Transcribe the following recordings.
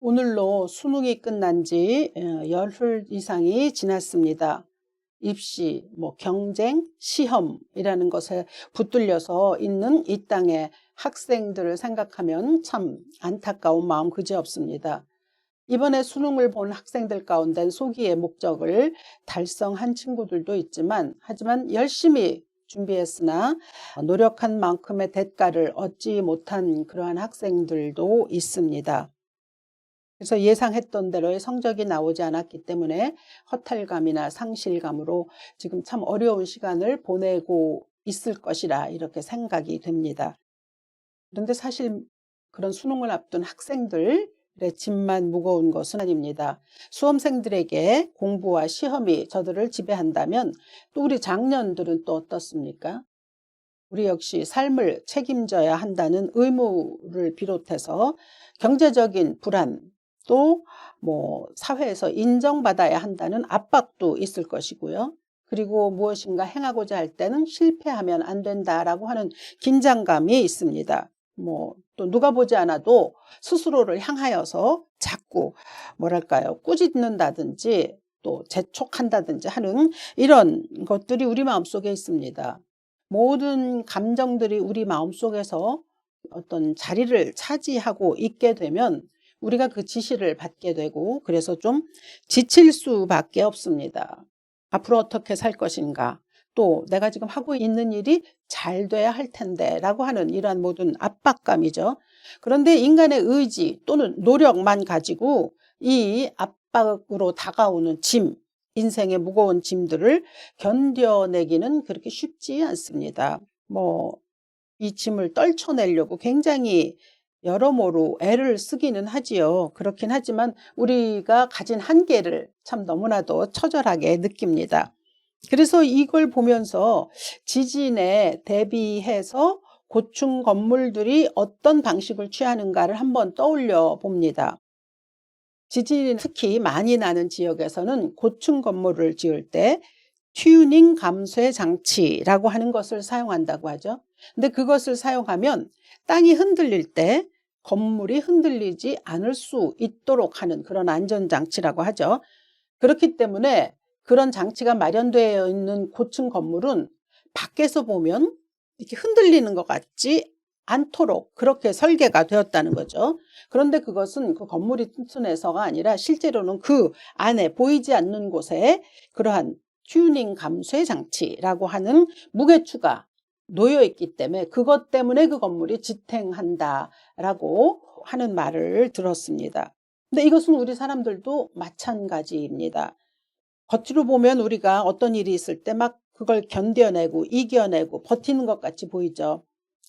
오늘로 수능이 끝난 지 열흘 이상이 지났습니다. 입시, 경쟁, 시험이라는 것에 붙들려서 있는 이 땅의 학생들을 생각하면 참 안타까운 마음 그지없습니다. 이번에 수능을 본 학생들 가운데 소기의 목적을 달성한 친구들도 있지만, 하지만 열심히 준비했으나 노력한 만큼의 대가를 얻지 못한 그러한 학생들도 있습니다. 그래서 예상했던 대로의 성적이 나오지 않았기 때문에 허탈감이나 상실감으로 지금 참 어려운 시간을 보내고 있을 것이라 이렇게 생각이 됩니다. 그런데 사실 그런 수능을 앞둔 학생들의 짐만 무거운 것은 아닙니다. 수험생들에게 공부와 시험이 저들을 지배한다면 또 우리 장년들은 또 어떻습니까? 우리 역시 삶을 책임져야 한다는 의무를 비롯해서 경제적인 불안, 또 사회에서 인정받아야 한다는 압박도 있을 것이고요. 그리고 무엇인가 행하고자 할 때는 실패하면 안 된다라고 하는 긴장감이 있습니다. 또 누가 보지 않아도 스스로를 향하여서 자꾸 꾸짖는다든지 또 재촉한다든지 하는 이런 것들이 우리 마음속에 있습니다. 모든 감정들이 우리 마음속에서 어떤 자리를 차지하고 있게 되면 우리가 그 지시를 받게 되고, 그래서 좀 지칠 수밖에 없습니다. 앞으로 어떻게 살 것인가, 또 내가 지금 하고 있는 일이 잘 돼야 할 텐데 라고 하는 이러한 모든 압박감이죠. 그런데 인간의 의지 또는 노력만 가지고 이 압박으로 다가오는 짐, 인생의 무거운 짐들을 견뎌내기는 그렇게 쉽지 않습니다. 이 짐을 떨쳐내려고 굉장히 여러모로 애를 쓰기는 하지요. 그렇긴 하지만 우리가 가진 한계를 참 너무나도 처절하게 느낍니다. 그래서 이걸 보면서 지진에 대비해서 고층 건물들이 어떤 방식을 취하는가를 한번 떠올려 봅니다. 지진이 특히 많이 나는 지역에서는 고층 건물을 지을 때 튜닝 감쇄 장치라고 하는 것을 사용한다고 하죠. 근데 그것을 사용하면 땅이 흔들릴 때 건물이 흔들리지 않을 수 있도록 하는 그런 안전장치라고 하죠. 그렇기 때문에 그런 장치가 마련되어 있는 고층 건물은 밖에서 보면 이렇게 흔들리는 것 같지 않도록 그렇게 설계가 되었다는 거죠. 그런데 그것은 그 건물이 튼튼해서가 아니라 실제로는 그 안에 보이지 않는 곳에 그러한 튜닝 감쇄 장치라고 하는 무게추가 놓여 있기 때문에 그것 때문에 그 건물이 지탱한다라고 하는 말을 들었습니다. 근데 이것은 우리 사람들도 마찬가지입니다. 겉으로 보면 우리가 어떤 일이 있을 때 막 그걸 견뎌내고 이겨내고 버티는 것 같이 보이죠.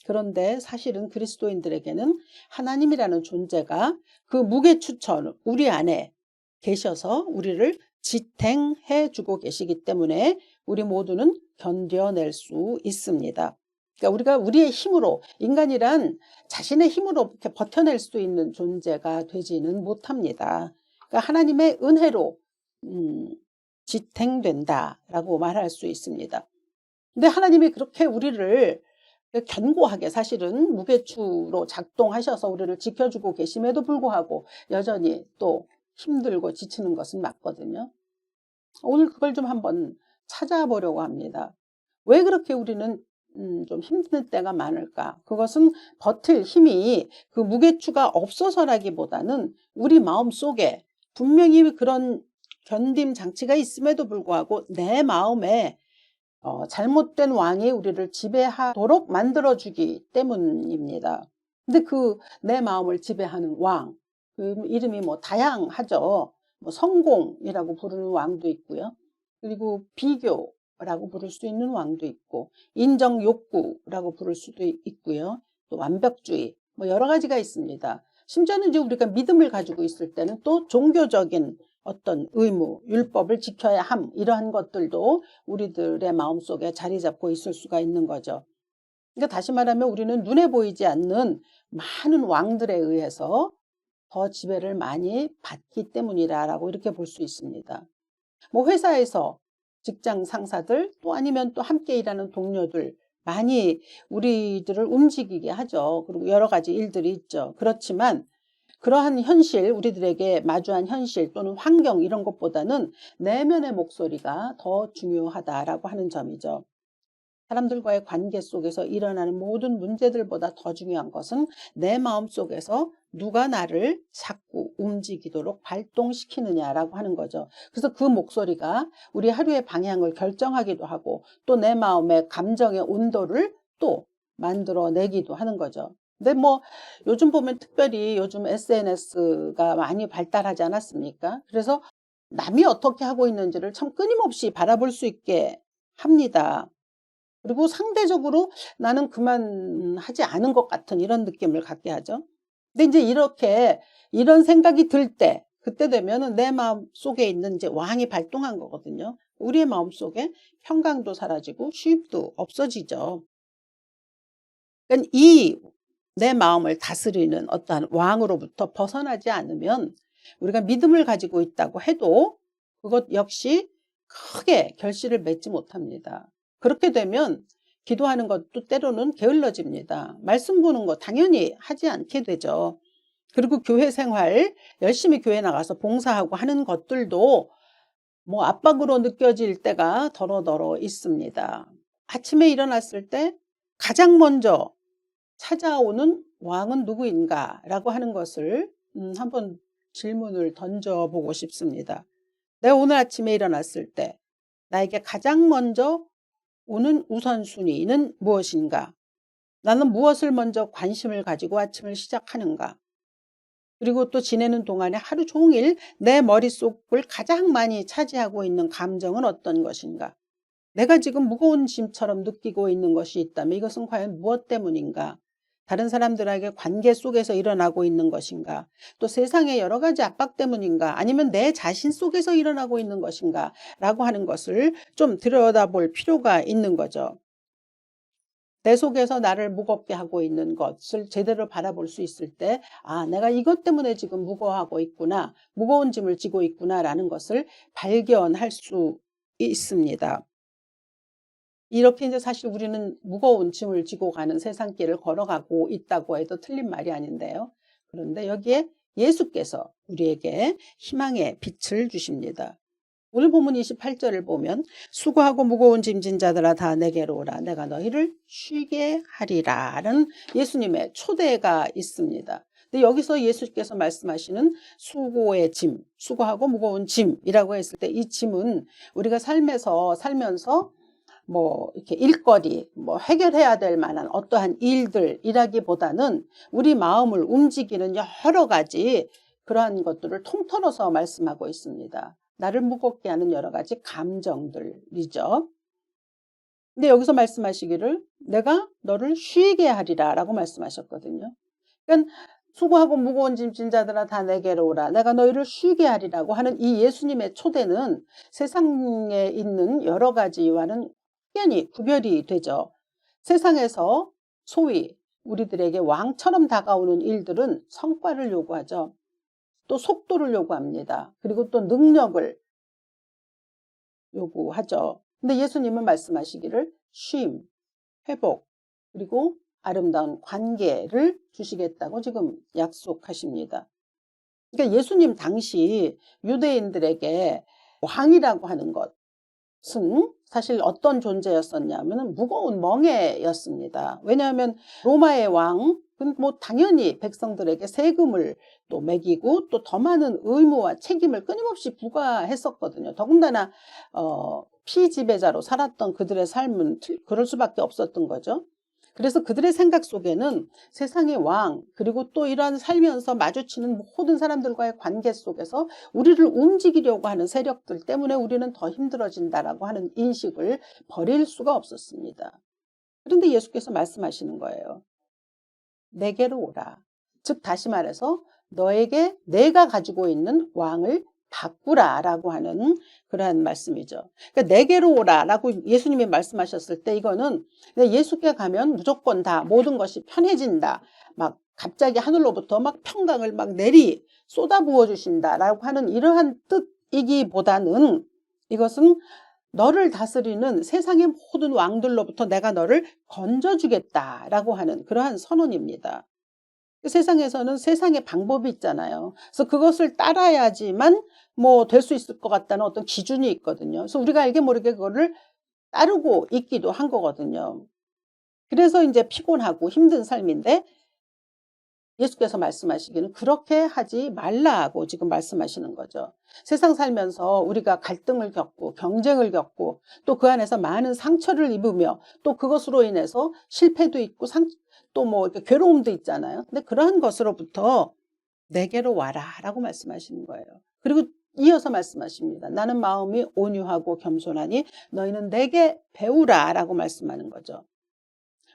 그런데 사실은 그리스도인들에게는 하나님이라는 존재가 그 무게추처럼 우리 안에 계셔서 우리를 지탱해 주고 계시기 때문에 우리 모두는 견뎌낼 수 있습니다. 그러니까 우리가 우리의 힘으로, 인간이란 자신의 힘으로 이렇게 버텨낼 수 있는 존재가 되지는 못합니다. 그러니까 하나님의 은혜로 지탱된다라고 말할 수 있습니다. 근데 하나님이 그렇게 우리를 견고하게 사실은 무게추로 작동하셔서 우리를 지켜주고 계심에도 불구하고 여전히 또 힘들고 지치는 것은 맞거든요. 오늘 그걸 좀 한번 찾아보려고 합니다. 왜 그렇게 우리는 좀 힘든 때가 많을까? 그것은 버틸 힘이 그 무게추가 없어서라기보다는 우리 마음속에 분명히 그런 견딤 장치가 있음에도 불구하고 내 마음에 잘못된 왕이 우리를 지배하도록 만들어주기 때문입니다. 근데 그 내 마음을 지배하는 왕, 그 이름이 다양하죠. 성공이라고 부르는 왕도 있고요. 그리고 비교라고 부를 수 있는 왕도 있고, 인정 욕구라고 부를 수도 있고요. 또 완벽주의, 여러 가지가 있습니다. 심지어는 이제 우리가 믿음을 가지고 있을 때는 또 종교적인 어떤 의무, 율법을 지켜야 함, 이러한 것들도 우리들의 마음속에 자리 잡고 있을 수가 있는 거죠. 그러니까 다시 말하면 우리는 눈에 보이지 않는 많은 왕들에 의해서 더 지배를 많이 받기 때문이라고 이렇게 볼 수 있습니다. 회사에서 직장 상사들 또 아니면 또 함께 일하는 동료들 많이 우리들을 움직이게 하죠. 그리고 여러 가지 일들이 있죠. 그렇지만 그러한 현실, 우리들에게 마주한 현실 또는 환경 이런 것보다는 내면의 목소리가 더 중요하다라고 하는 점이죠. 사람들과의 관계 속에서 일어나는 모든 문제들보다 더 중요한 것은 내 마음 속에서 누가 나를 자꾸 움직이도록 발동시키느냐라고 하는 거죠. 그래서 그 목소리가 우리 하루의 방향을 결정하기도 하고 또 내 마음의 감정의 온도를 또 만들어내기도 하는 거죠. 근데 뭐 요즘 보면 특별히 요즘 SNS가 많이 발달하지 않았습니까? 그래서 남이 어떻게 하고 있는지를 참 끊임없이 바라볼 수 있게 합니다. 그리고 상대적으로 나는 그만하지 않은 것 같은 이런 느낌을 갖게 하죠. 근데 이제 이렇게 이런 생각이 들 때 그때 되면은 내 마음속에 있는 이제 왕이 발동한 거거든요. 우리의 마음속에 평강도 사라지고 쉼도 없어지죠. 그러니까 이 내 마음을 다스리는 어떠한 왕으로부터 벗어나지 않으면 우리가 믿음을 가지고 있다고 해도 그것 역시 크게 결실을 맺지 못합니다. 그렇게 되면 기도하는 것도 때로는 게을러집니다. 말씀 보는 거 당연히 하지 않게 되죠. 그리고 교회 생활 열심히 교회 나가서 봉사하고 하는 것들도 뭐 압박으로 느껴질 때가 더러더러 있습니다. 아침에 일어났을 때 가장 먼저 찾아오는 왕은 누구인가? 라고 하는 것을 한번 질문을 던져보고 싶습니다. 내가 오늘 아침에 일어났을 때 나에게 가장 먼저 오는 우선순위는 무엇인가? 나는 무엇을 먼저 관심을 가지고 아침을 시작하는가? 그리고 또 지내는 동안에 하루 종일 내 머릿속을 가장 많이 차지하고 있는 감정은 어떤 것인가? 내가 지금 무거운 짐처럼 느끼고 있는 것이 있다면 이것은 과연 무엇 때문인가? 다른 사람들에게 관계 속에서 일어나고 있는 것인가? 또 세상의 여러 가지 압박 때문인가? 아니면 내 자신 속에서 일어나고 있는 것인가? 라고 하는 것을 좀 들여다볼 필요가 있는 거죠. 내 속에서 나를 무겁게 하고 있는 것을 제대로 바라볼 수 있을 때, 아, 내가 이것 때문에 지금 무거워하고 있구나, 무거운 짐을 지고 있구나라는 것을 발견할 수 있습니다. 이렇게 이제 사실 우리는 무거운 짐을 지고 가는 세상길을 걸어가고 있다고 해도 틀린 말이 아닌데요. 그런데 여기에 예수께서 우리에게 희망의 빛을 주십니다. 오늘 본문 28절을 보면 수고하고 무거운 짐진 자들아 다 내게로 오라 내가 너희를 쉬게 하리라는 예수님의 초대가 있습니다. 근데 여기서 예수께서 말씀하시는 수고의 짐, 수고하고 무거운 짐이라고 했을 때 이 짐은 우리가 삶에서 살면서 뭐 이렇게 일거리, 뭐 해결해야 될 만한 어떠한 일들이라기보다는 우리 마음을 움직이는 여러 가지 그러한 것들을 통틀어서 말씀하고 있습니다. 나를 무겁게 하는 여러 가지 감정들이죠. 근데 여기서 말씀하시기를 내가 너를 쉬게 하리라 라고 말씀하셨거든요. 그러니까 수고하고 무거운 짐진 자들아 다 내게로 오라 내가 너희를 쉬게 하리라고 하는 이 예수님의 초대는 세상에 있는 여러 가지와는 확연히 구별이 되죠. 세상에서 소위 우리들에게 왕처럼 다가오는 일들은 성과를 요구하죠. 또 속도를 요구합니다. 그리고 또 능력을 요구하죠. 근데 예수님은 말씀하시기를 쉼, 회복, 그리고 아름다운 관계를 주시겠다고 지금 약속하십니다. 그러니까 예수님 당시 유대인들에게 왕이라고 하는 것은 사실 어떤 존재였었냐면 무거운 멍에였습니다. 왜냐하면 로마의 왕은 뭐 당연히 백성들에게 세금을 또 매기고 또 더 많은 의무와 책임을 끊임없이 부과했었거든요. 더군다나 피지배자로 살았던 그들의 삶은 그럴 수밖에 없었던 거죠. 그래서 그들의 생각 속에는 세상의 왕 그리고 또 이러한 살면서 마주치는 모든 사람들과의 관계 속에서 우리를 움직이려고 하는 세력들 때문에 우리는 더 힘들어진다라고 하는 인식을 버릴 수가 없었습니다. 그런데 예수께서 말씀하시는 거예요. 내게로 오라. 즉 다시 말해서 너에게 내가 가지고 있는 왕을 바꾸라라고 하는 그러한 말씀이죠. 그러니까 내게로 오라라고 예수님이 말씀하셨을 때 이거는 예수께 가면 무조건 다 모든 것이 편해진다. 막 갑자기 하늘로부터 막 평강을 막 내리 쏟아부어 주신다라고 하는 이러한 뜻이기보다는 이것은 너를 다스리는 세상의 모든 왕들로부터 내가 너를 건져주겠다라고 하는 그러한 선언입니다. 세상에서는 세상의 방법이 있잖아요. 그래서 그것을 따라야지만 뭐 될 수 있을 것 같다는 어떤 기준이 있거든요. 그래서 우리가 알게 모르게 그거를 따르고 있기도 한 거거든요. 그래서 이제 피곤하고 힘든 삶인데 예수께서 말씀하시기는 그렇게 하지 말라고 지금 말씀하시는 거죠. 세상 살면서 우리가 갈등을 겪고 경쟁을 겪고 또 그 안에서 많은 상처를 입으며 또 그것으로 인해서 실패도 있고 또 뭐 이렇게 괴로움도 있잖아요. 근데 그러한 것으로부터 내게로 와라라고 말씀하시는 거예요. 그리고 이어서 말씀하십니다. 나는 마음이 온유하고 겸손하니 너희는 내게 배우라라고 말씀하는 거죠.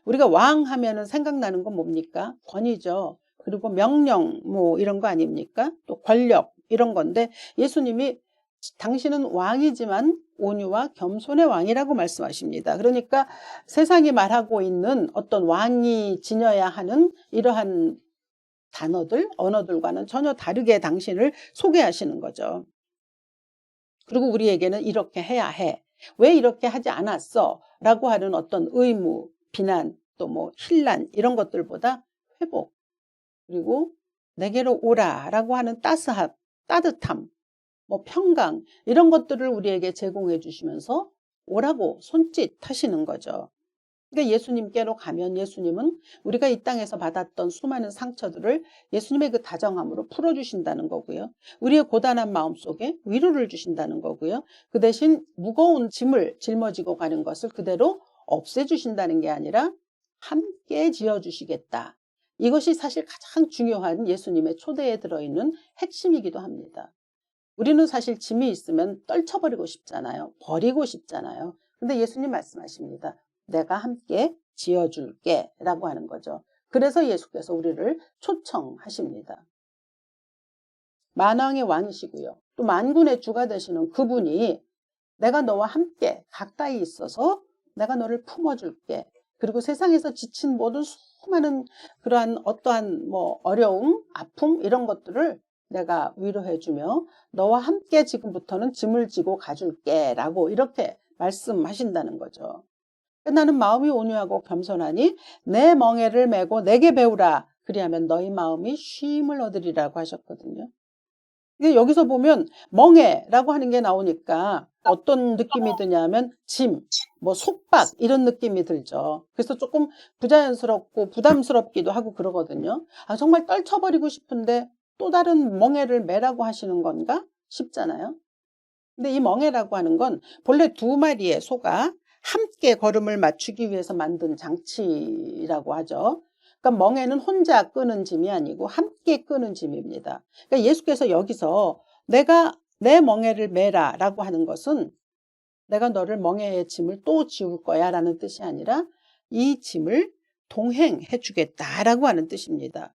우리가 왕 하면은 생각나는 건 뭡니까? 권위죠. 그리고 명령 뭐 이런 거 아닙니까? 또 권력 이런 건데 예수님이 당신은 왕이지만 온유와 겸손의 왕이라고 말씀하십니다. 그러니까 세상이 말하고 있는 어떤 왕이 지녀야 하는 이러한 단어들, 언어들과는 전혀 다르게 당신을 소개하시는 거죠. 그리고 우리에게는 이렇게 해야 해. 왜 이렇게 하지 않았어? 라고 하는 어떤 의무, 비난, 또 뭐 혼란 이런 것들보다 회복, 그리고 내게로 오라라고 하는 따스함, 따뜻함, 뭐 평강 이런 것들을 우리에게 제공해 주시면서 오라고 손짓하시는 거죠. 그러니까 예수님께로 가면 예수님은 우리가 이 땅에서 받았던 수많은 상처들을 예수님의 그 다정함으로 풀어주신다는 거고요. 우리의 고단한 마음속에 위로를 주신다는 거고요. 그 대신 무거운 짐을 짊어지고 가는 것을 그대로 없애주신다는 게 아니라 함께 지어주시겠다. 이것이 사실 가장 중요한 예수님의 초대에 들어있는 핵심이기도 합니다. 우리는 사실 짐이 있으면 떨쳐버리고 싶잖아요. 버리고 싶잖아요. 근데 예수님 말씀하십니다. 내가 함께 지어줄게 라고 하는 거죠. 그래서 예수께서 우리를 초청하십니다. 만왕의 왕이시고요. 또 만군의 주가 되시는 그분이 내가 너와 함께 가까이 있어서 내가 너를 품어줄게. 그리고 세상에서 지친 모든 수많은 그러한 어떠한 뭐 어려움, 아픔 이런 것들을 내가 위로해주며 너와 함께 지금부터는 짐을 지고 가줄게 라고 이렇게 말씀하신다는 거죠. 나는 마음이 온유하고 겸손하니 내 멍에를 메고 내게 배우라. 그리하면 너희 마음이 쉼을 얻으리라고 하셨거든요. 여기서 보면 멍에라고 하는 게 나오니까 어떤 느낌이 드냐면 짐, 뭐 속박 이런 느낌이 들죠. 그래서 조금 부자연스럽고 부담스럽기도 하고 그러거든요. 아, 정말 떨쳐버리고 싶은데 또 다른 멍에를 매라고 하시는 건가 싶잖아요. 근데 이 멍에라고 하는 건 본래 두 마리의 소가 함께 걸음을 맞추기 위해서 만든 장치라고 하죠. 그러니까 멍에는 혼자 끄는 짐이 아니고 함께 끄는 짐입니다. 그러니까 예수께서 여기서 내가 내 멍에를 매라 라고 하는 것은 내가 너를 멍에의 짐을 또 지울 거야 라는 뜻이 아니라 이 짐을 동행해 주겠다라고 하는 뜻입니다.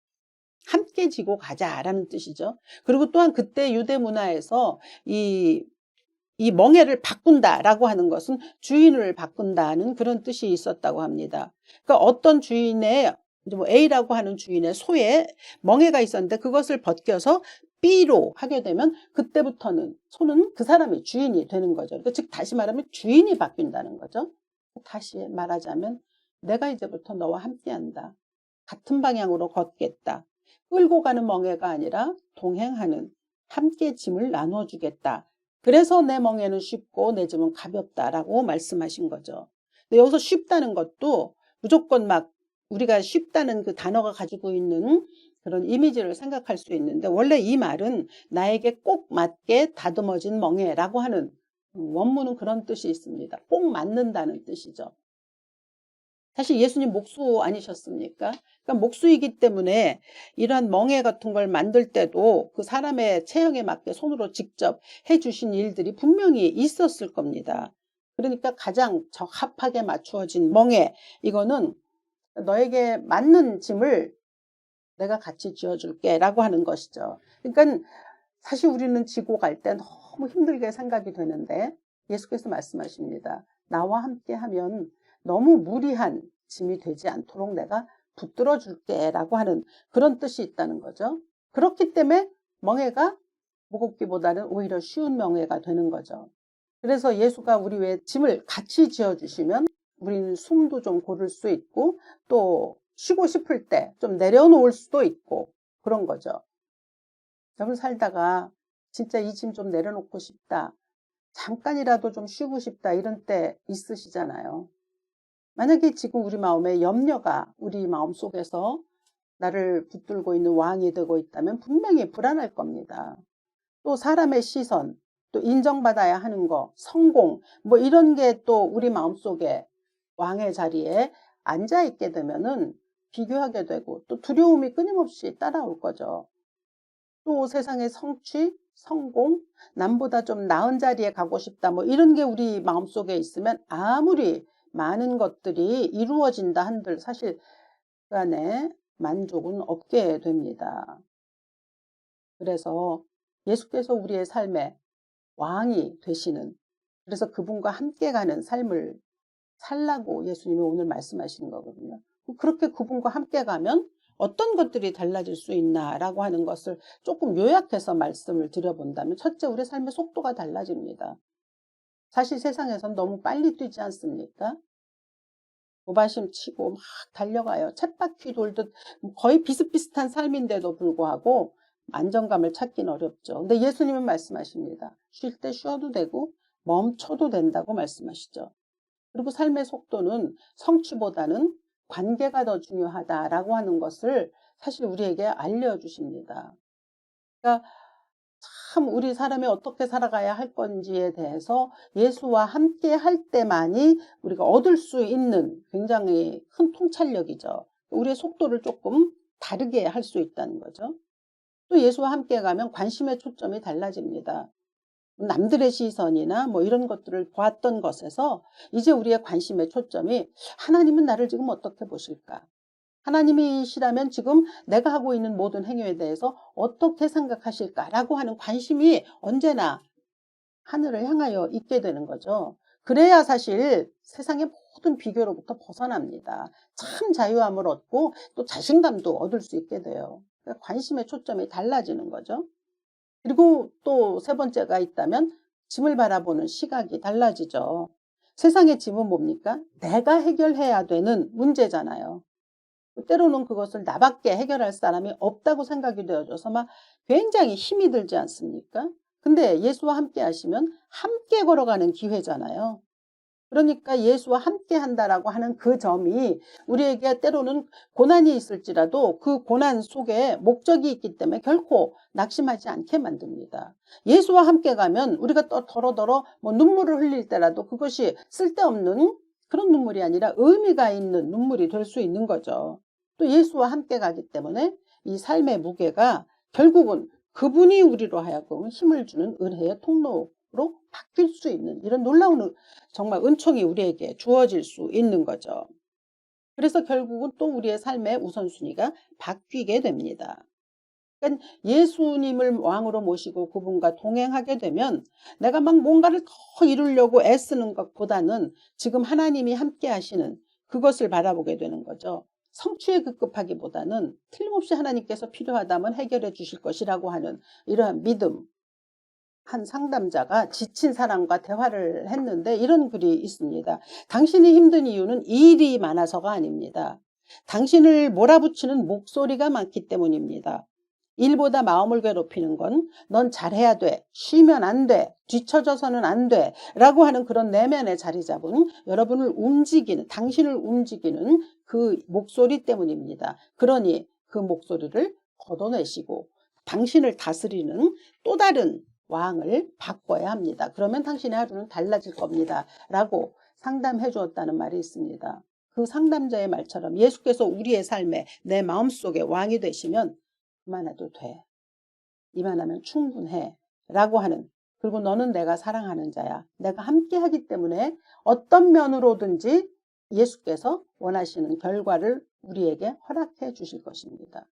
함께 지고 가자라는 뜻이죠. 그리고 또한 그때 유대 문화에서 이 멍에를 바꾼다라고 하는 것은 주인을 바꾼다는 그런 뜻이 있었다고 합니다. 그러니까 어떤 주인의 뭐 A라고 하는 주인의 소에 멍에가 있었는데 그것을 벗겨서 B로 하게 되면 그때부터는 소는 그 사람이 주인이 되는 거죠. 그러니까 즉 다시 말하면 주인이 바뀐다는 거죠. 다시 말하자면 내가 이제부터 너와 함께한다. 같은 방향으로 걷겠다. 끌고 가는 멍에가 아니라 동행하는 함께 짐을 나눠주겠다. 그래서 내 멍에는 쉽고 내 짐은 가볍다라고 말씀하신 거죠. 근데 여기서 쉽다는 것도 무조건 막 우리가 쉽다는 그 단어가 가지고 있는 그런 이미지를 생각할 수 있는데 원래 이 말은 나에게 꼭 맞게 다듬어진 멍에라고 하는 원문은 그런 뜻이 있습니다. 꼭 맞는다는 뜻이죠. 사실 예수님 목수 아니셨습니까? 그러니까 목수이기 때문에 이러한 멍에 같은 걸 만들 때도 그 사람의 체형에 맞게 손으로 직접 해주신 일들이 분명히 있었을 겁니다. 그러니까 가장 적합하게 맞추어진 멍에, 이거는 너에게 맞는 짐을 내가 같이 지어줄게 라고 하는 것이죠. 그러니까 사실 우리는 지고 갈 때 너무 힘들게 생각이 되는데 예수께서 말씀하십니다. 나와 함께 하면 너무 무리한 짐이 되지 않도록 내가 붙들어 줄게 라고 하는 그런 뜻이 있다는 거죠. 그렇기 때문에 멍에가 무겁기보다는 오히려 쉬운 멍에가 되는 거죠. 그래서 예수가 우리 외에 짐을 같이 지어주시면 우리는 숨도 좀 고를 수 있고 또 쉬고 싶을 때 좀 내려놓을 수도 있고 그런 거죠. 여러분 살다가 진짜 이 짐 좀 내려놓고 싶다. 잠깐이라도 좀 쉬고 싶다. 이런 때 있으시잖아요. 만약에 지금 우리 마음에 염려가 우리 마음속에서 나를 붙들고 있는 왕이 되고 있다면 분명히 불안할 겁니다. 또 사람의 시선, 또 인정받아야 하는 거, 성공, 뭐 이런 게 또 우리 마음속에 왕의 자리에 앉아 있게 되면은 비교하게 되고 또 두려움이 끊임없이 따라올 거죠. 또 세상의 성취, 성공, 남보다 좀 나은 자리에 가고 싶다 뭐 이런 게 우리 마음속에 있으면 아무리 많은 것들이 이루어진다 한들 사실 그 안에 만족은 없게 됩니다. 그래서 예수께서 우리의 삶의 왕이 되시는, 그래서 그분과 함께 가는 삶을 살라고 예수님이 오늘 말씀하시는 거거든요. 그렇게 그분과 함께 가면 어떤 것들이 달라질 수 있나라고 하는 것을 조금 요약해서 말씀을 드려본다면, 첫째, 우리 삶의 속도가 달라집니다. 사실 세상에선 너무 빨리 뛰지 않습니까? 무바심 치고 막 달려가요. 쳇바퀴 돌듯 거의 비슷비슷한 삶인데도 불구하고 안정감을 찾긴 어렵죠. 근데 예수님은 말씀하십니다. 쉴 때 쉬어도 되고 멈춰도 된다고 말씀하시죠. 그리고 삶의 속도는 성취보다는 관계가 더 중요하다라고 하는 것을 사실 우리에게 알려주십니다. 그러니까 참 우리 사람이 어떻게 살아가야 할 건지에 대해서 예수와 함께 할 때만이 우리가 얻을 수 있는 굉장히 큰 통찰력이죠. 우리의 속도를 조금 다르게 할 수 있다는 거죠. 또 예수와 함께 가면 관심의 초점이 달라집니다. 남들의 시선이나 뭐 이런 것들을 보았던 것에서 이제 우리의 관심의 초점이 하나님은 나를 지금 어떻게 보실까? 하나님이시라면 지금 내가 하고 있는 모든 행위에 대해서 어떻게 생각하실까라고 하는 관심이 언제나 하늘을 향하여 있게 되는 거죠. 그래야 사실 세상의 모든 비교로부터 벗어납니다. 참 자유함을 얻고 또 자신감도 얻을 수 있게 돼요. 그러니까 관심의 초점이 달라지는 거죠. 그리고 또 세 번째가 있다면 짐을 바라보는 시각이 달라지죠. 세상의 짐은 뭡니까? 내가 해결해야 되는 문제잖아요. 때로는 그것을 나밖에 해결할 사람이 없다고 생각이 되어져서 막 굉장히 힘이 들지 않습니까? 근데 예수와 함께 하시면 함께 걸어가는 기회잖아요. 그러니까 예수와 함께 한다라고 하는 그 점이 우리에게 때로는 고난이 있을지라도 그 고난 속에 목적이 있기 때문에 결코 낙심하지 않게 만듭니다. 예수와 함께 가면 우리가 또 더러더러 뭐 눈물을 흘릴 때라도 그것이 쓸데없는 그런 눈물이 아니라 의미가 있는 눈물이 될 수 있는 거죠. 또 예수와 함께 가기 때문에 이 삶의 무게가 결국은 그분이 우리로 하여금 힘을 주는 은혜의 통로로 바뀔 수 있는 이런 놀라운 정말 은총이 우리에게 주어질 수 있는 거죠. 그래서 결국은 또 우리의 삶의 우선순위가 바뀌게 됩니다. 그러니까 예수님을 왕으로 모시고 그분과 동행하게 되면 내가 막 뭔가를 더 이루려고 애쓰는 것보다는 지금 하나님이 함께 하시는 그것을 바라보게 되는 거죠. 성취에 급급하기보다는 틀림없이 하나님께서 필요하다면 해결해 주실 것이라고 하는 이러한 믿음. 한 상담자가 지친 사람과 대화를 했는데 이런 글이 있습니다. 당신이 힘든 이유는 일이 많아서가 아닙니다. 당신을 몰아붙이는 목소리가 많기 때문입니다. 일보다 마음을 괴롭히는 건 넌 잘해야 돼, 쉬면 안 돼, 뒤처져서는 안 돼 라고 하는 그런 내면에 자리 잡은 여러분을 움직이는, 당신을 움직이는 그 목소리 때문입니다. 그러니 그 목소리를 걷어내시고 당신을 다스리는 또 다른 왕을 바꿔야 합니다. 그러면 당신의 하루는 달라질 겁니다. 라고 상담해 주었다는 말이 있습니다. 그 상담자의 말처럼 예수께서 우리의 삶에 내 마음속에 왕이 되시면 그만해도 돼. 이만하면 충분해. 라고 하는, 그리고 너는 내가 사랑하는 자야. 내가 함께 하기 때문에 어떤 면으로든지 예수께서 원하시는 결과를 우리에게 허락해 주실 것입니다.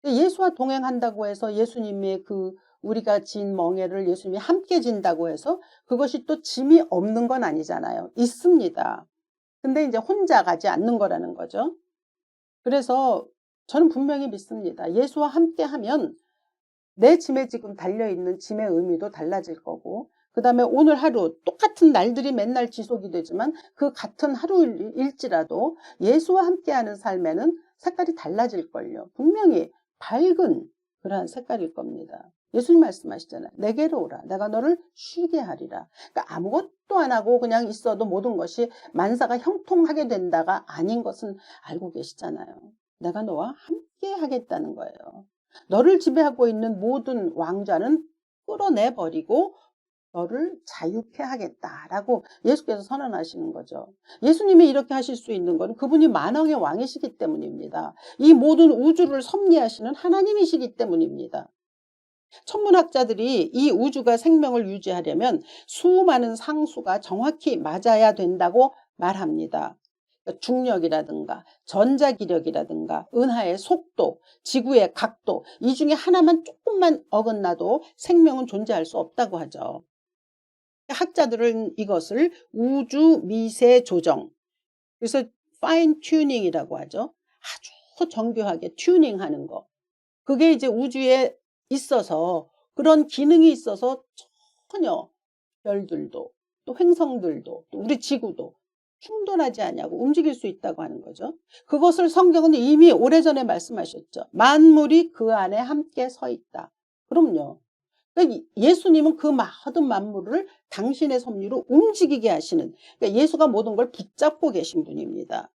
예수와 동행한다고 해서 예수님의 그 우리가 진 멍에를 예수님이 함께 진다고 해서 그것이 또 짐이 없는 건 아니잖아요. 있습니다. 근데 이제 혼자 가지 않는 거라는 거죠. 그래서 저는 분명히 믿습니다. 예수와 함께 하면 내 짐에 지금 달려있는 짐의 의미도 달라질 거고 그 다음에 오늘 하루 똑같은 날들이 맨날 지속이 되지만 그 같은 하루일지라도 예수와 함께하는 삶에는 색깔이 달라질걸요. 분명히 밝은 그러한 색깔일 겁니다. 예수님 말씀하시잖아요. 내게로 오라. 내가 너를 쉬게 하리라. 그러니까 아무것도 안 하고 그냥 있어도 모든 것이 만사가 형통하게 된다가 아닌 것은 알고 계시잖아요. 내가 너와 함께 하겠다는 거예요. 너를 지배하고 있는 모든 왕좌는 끌어내버리고 너를 자유케 하겠다라고 예수께서 선언하시는 거죠. 예수님이 이렇게 하실 수 있는 건 그분이 만왕의 왕이시기 때문입니다. 이 모든 우주를 섭리하시는 하나님이시기 때문입니다. 천문학자들이 이 우주가 생명을 유지하려면 수많은 상수가 정확히 맞아야 된다고 말합니다. 중력이라든가 전자기력이라든가 은하의 속도, 지구의 각도, 이 중에 하나만 조금만 어긋나도 생명은 존재할 수 없다고 하죠. 학자들은 이것을 우주 미세 조정, 그래서 파인 튜닝이라고 하죠. 아주 정교하게 튜닝하는 거. 그게 이제 우주에 있어서 그런 기능이 있어서 전혀 별들도 또 행성들도 또 우리 지구도 충돌하지 않냐고 움직일 수 있다고 하는 거죠. 그것을 성경은 이미 오래전에 말씀하셨죠. 만물이 그 안에 함께 서 있다. 그럼요. 그러니까 예수님은 그 모든 만물을 당신의 섭리로 움직이게 하시는, 그러니까 예수가 모든 걸 붙잡고 계신 분입니다.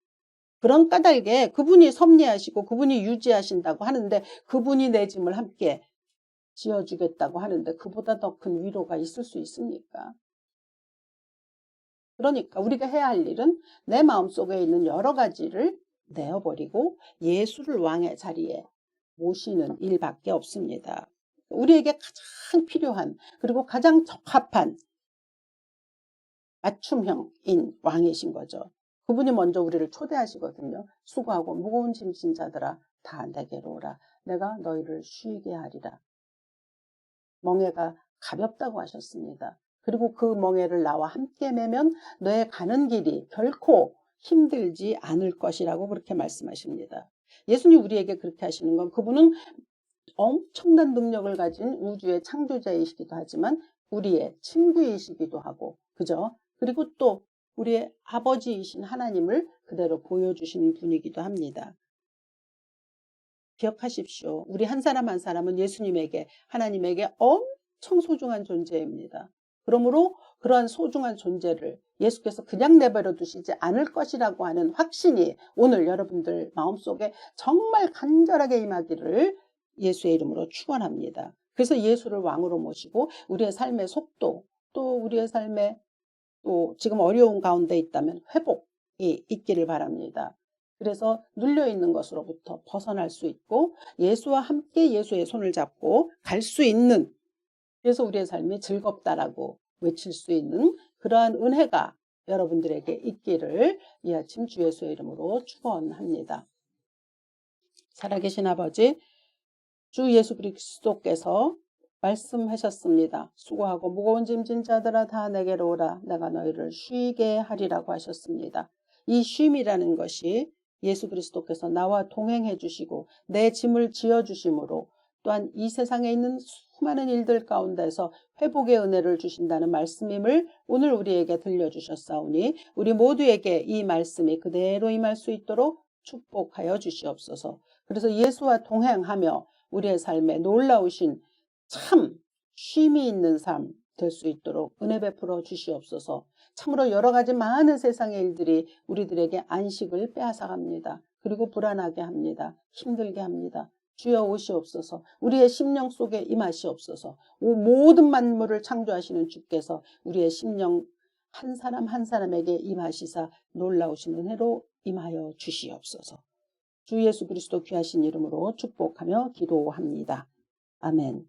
그런 까닭에 그분이 섭리하시고 그분이 유지하신다고 하는데 그분이 내 짐을 함께 지어주겠다고 하는데 그보다 더 큰 위로가 있을 수 있습니까? 그러니까 우리가 해야 할 일은 내 마음속에 있는 여러 가지를 내어버리고 예수를 왕의 자리에 모시는 일밖에 없습니다. 우리에게 가장 필요한 그리고 가장 적합한 맞춤형인 왕이신 거죠. 그분이 먼저 우리를 초대하시거든요. 수고하고 무거운 짐진 자들아 다 내게로 오라. 내가 너희를 쉬게 하리라. 멍에가 가볍다고 하셨습니다. 그리고 그 멍에를 나와 함께 매면 너의 가는 길이 결코 힘들지 않을 것이라고 그렇게 말씀하십니다. 예수님 우리에게 그렇게 하시는 건 그분은 엄청난 능력을 가진 우주의 창조자이시기도 하지만 우리의 친구이시기도 하고, 그죠? 그리고 또 우리의 아버지이신 하나님을 그대로 보여주시는 분이기도 합니다. 기억하십시오. 우리 한 사람 한 사람은 예수님에게, 하나님에게 엄청 소중한 존재입니다. 그러므로 그러한 소중한 존재를 예수께서 그냥 내버려 두시지 않을 것이라고 하는 확신이 오늘 여러분들 마음속에 정말 간절하게 임하기를 예수의 이름으로 축원합니다. 그래서 예수를 왕으로 모시고 우리의 삶의 속도, 또 우리의 삶에 또 지금 어려운 가운데 있다면 회복이 있기를 바랍니다. 그래서 눌려있는 것으로부터 벗어날 수 있고 예수와 함께 예수의 손을 잡고 갈 수 있는, 그래서 우리의 삶이 즐겁다라고 외칠 수 있는 그러한 은혜가 여러분들에게 있기를 이 아침 주 예수의 이름으로 축원합니다. 살아계신 아버지, 주 예수 그리스도께서 말씀하셨습니다. 수고하고 무거운 짐진 자들아 다 내게로 오라. 내가 너희를 쉬게 하리라고 하셨습니다. 이 쉼이라는 것이 예수 그리스도께서 나와 동행해 주시고 내 짐을 지어 주심으로, 또한 이 세상에 있는 수많은 일들 가운데서 회복의 은혜를 주신다는 말씀임을 오늘 우리에게 들려주셨사오니 우리 모두에게 이 말씀이 그대로 임할 수 있도록 축복하여 주시옵소서. 그래서 예수와 동행하며 우리의 삶에 놀라우신 참 쉼이 있는 삶 될 수 있도록 은혜 베풀어 주시옵소서. 참으로 여러 가지 많은 세상의 일들이 우리들에게 안식을 빼앗아갑니다. 그리고 불안하게 합니다. 힘들게 합니다. 주여 오시옵소서. 우리의 심령 속에 임하시옵소서. 모든 만물을 창조하시는 주께서 우리의 심령 한 사람 한 사람에게 임하시사 놀라우신 은혜로 임하여 주시옵소서. 주 예수 그리스도 귀하신 이름으로 축복하며 기도합니다. 아멘.